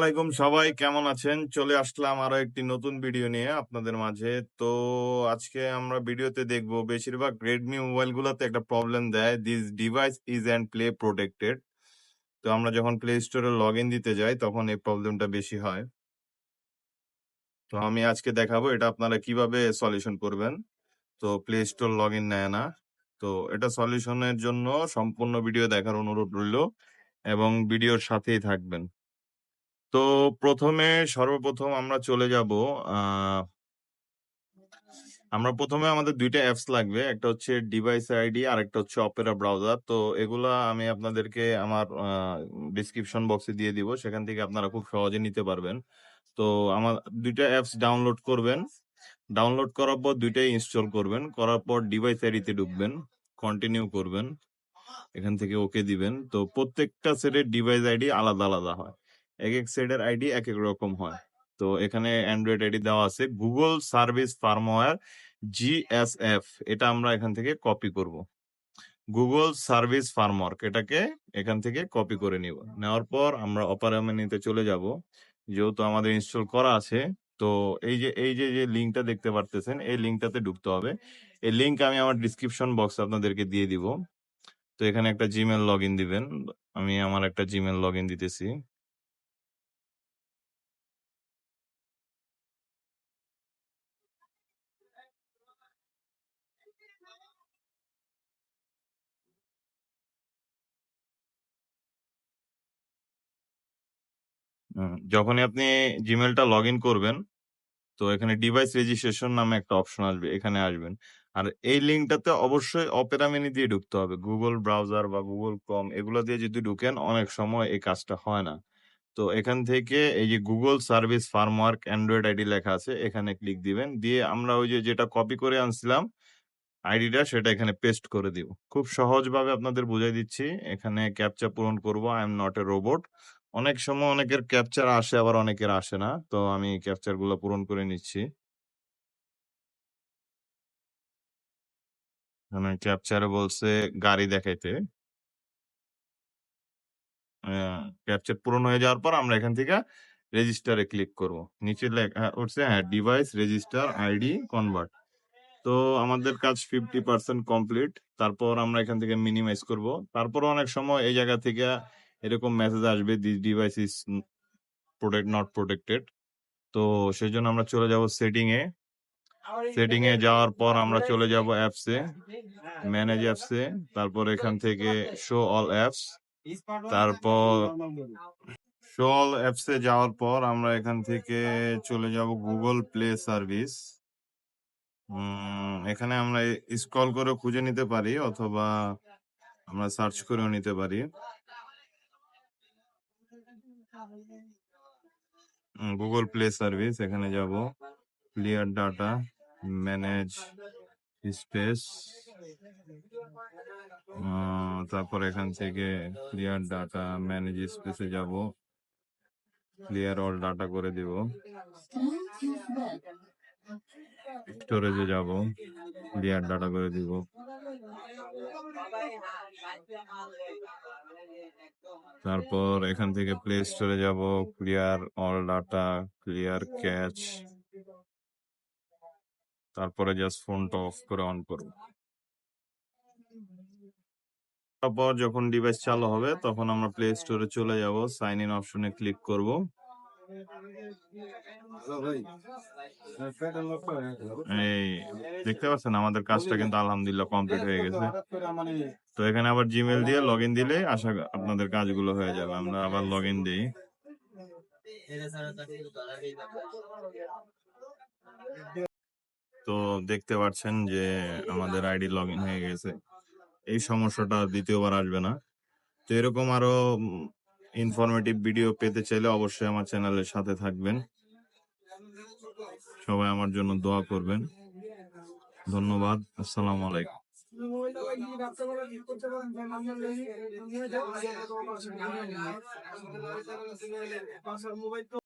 আলাইকুম সবাই, কেমন আছেন? চলে আসলাম আরো একটি নতুন ভিডিও নিয়ে আপনাদের মাঝে। তো আজকে আমরা ভিডিওতে দেখব বেশিরভাগ রেডমি মোবাইল গুলোতে একটা প্রবলেম দেয়, this device is and play protected. তো আমরা যখন প্লে স্টোরে লগ ইন দিতে যাই তখন এই প্রবলেমটা বেশি হয়। তো আমি আজকে দেখাবো এটা আপনারা কিভাবে সলিউশন করবেন। তো প্লে স্টোর লগ ইন নেয় না। তো এটা সলিউশনের জন্য সম্পূর্ণ ভিডিও দেখার অনুরোধ রইল এবং ভিডিওর সাথেই থাকবেন। তো সর্বপ্রথম আমরা চলে যাব। আমরা প্রথমে আমাদের দুইটা অ্যাপস লাগবে, একটা হচ্ছে ডিভাইস আইডি আর একটা হচ্ছে অপেরা ব্রাউজার। তো এগুলা আমি আপনাদেরকে আমার ডিসক্রিপশন বক্সে দিয়ে দিব, সেখান থেকে আপনারা খুব সহজে নিতে পারবেন। তো আমার দুইটা অ্যাপস ডাউনলোড করবেন। ডাউনলোড করার পর দুইটাই ইনস্টল করবেন, করার পর ডিভাইস আইডিতে ঢুকবেন, কন্টিনিউ করবেন, এখান থেকে ওকে দিবেন। তো প্রত্যেকটা সেটের ডিভাইস আইডি আলাদা আলাদা হয়, এক এক সেটের আইডি এক এক রকম হয়। তো এখানে অ্যান্ড্রয়েড আইডি দেওয়া আছে গুগল সার্ভিস ফার্মওয়্যার GSF, এটা আমরা এখান থেকে কপি করব। গুগল সার্ভিস ফার্মওয়ার্ক এটাকে এখান থেকে কপি করে নিব। নেওয়ার পর আমরা অপেরা মেনুতে চলে যাব, যেহেতু আমাদের ইনস্টল করা আছে। তো এই যে লিঙ্কটা দেখতে পারতেছেন, এই লিঙ্কটাতে ঢুকতে হবে। এই লিঙ্ক আমি আমার ডিসক্রিপশন বক্সে আপনাদেরকে দিয়ে দিব। তো এখানে একটা জিমেল লগ ইন দিবেন। আমি আমার একটা জিমেল লগ ইন দিতেছি। যখনই আপনি জিমেলটা লগ ইন করবেন, তো এখানে ডিভাইস রেজিস্ট্রেশন নামে একটা অপশন আসবে, এখানে আসবেন। আর এই লিঙ্কটাতে অবশ্যই অপেরা মেনু দিয়ে ঢুকতে হবে। গুগল ব্রাউজার বা গুগল ক্রোম এগুলো দিয়ে যদি ঢুকেন, অনেক সময় এই কাজটা হয় না। তো এখান থেকে এই যে গুগল সার্ভিস ফার্মওয়ার্ক অ্যান্ড্রয়েড আইডি লেখা আছে, এখানে ক্লিক দিবেন। দিয়ে আমরা ওই যে যেটা কপি করে আনছিলাম আইডিটা, সেটা এখানে পেস্ট করে দিব। খুব সহজভাবে আপনাদের বুঝাই দিচ্ছি। এখানে ক্যাপচা পূরণ করব, I am not a robot. অনেক সময় অনেকের ক্যাপচার আসে, আবার অনেকের আসে না। তো আমি ক্যাপচার গুলো পূরণ করে নিচ্ছি। মানে ক্যাপচারে বলছে গাড়ি দেখাইতে। ক্যাপচার পূরণ হয়ে যাওয়ার পর আমরা এখান থেকে রেজিস্টারে ক্লিক করব। নিচে লেখা উঠছে হ্যাঁ, ডিভাইস রেজিস্টার আইডি কনভার্ট। তো আমাদের কাজ 50% কমপ্লিট। তারপর আমরা এখান থেকে মিনিমাইজ করব। তারপর অনেক সময় এই জায়গা থেকে এরকম মেসেজ আসবে, this device is not protected. তো সেই জন্য আমরা চলে যাব সেটিং এ। সেটিং এ যাওয়ার পর আমরা চলে যাব অ্যাপসে, ম্যানেজ অ্যাপসে। তারপর এখান থেকে শো অল অ্যাপস। তারপর শো অল অ্যাপসে যাওয়ার পর আমরা এখান থেকে চলে যাব গুগল প্লে সার্ভিস। এখানে আমরা স্ক্রল করে খুঁজে নিতে পারি, অথবা আমরা সার্চ করেও নিতে পারি। গুগল প্লে সার্ভিস, এখানে যাব, ক্লিয়ার ডাটা, ম্যানেজ স্পেস। তারপর এখান থেকে ক্লিয়ার ডাটা ম্যানেজ স্পেসে যাব, ক্লিয়ার অল ডাটা করে দিব। স্টোরেজে যাব, ক্লিয়ার ডাটা করে দিব। তারপর এখান থেকে প্লে স্টোরে যাব, clear all data, clear catch. তারপরে জাস্ট ফোনটা অফ করে অন করব। তারপর যখন ডিভাইস চালু হবে তখন আমরা প্লে স্টোরে চলে যাব, সাইন ইন অপশনে ক্লিক করব। এই দেখতে পাচ্ছেন আমাদের কাজটা কিন্তু আলহামদুলিল্লাহ কমপ্লিট হয়ে গেছে। তো এখানে আবার জিমেল দিয়ে লগ ইন দিলে আপনাদের কাজগুলো হয়ে যাবে। আমরা আবার লগ ইন দিই। তো দেখতে পাচ্ছেন যে আমাদের আইডি লগ ইন হয়ে গেছে। এই সমস্যাটা দ্বিতীয়বার আসবে না। তো এরকম আরো ইনফরমেটিভ ভিডিও পেতে চাইলে অবশ্যই আমার চ্যানেলের সাথে থাকবেন। সবাই আমার জন্য দোয়া করবেন। ধন্যবাদ। আসসালামু আলাইকুম।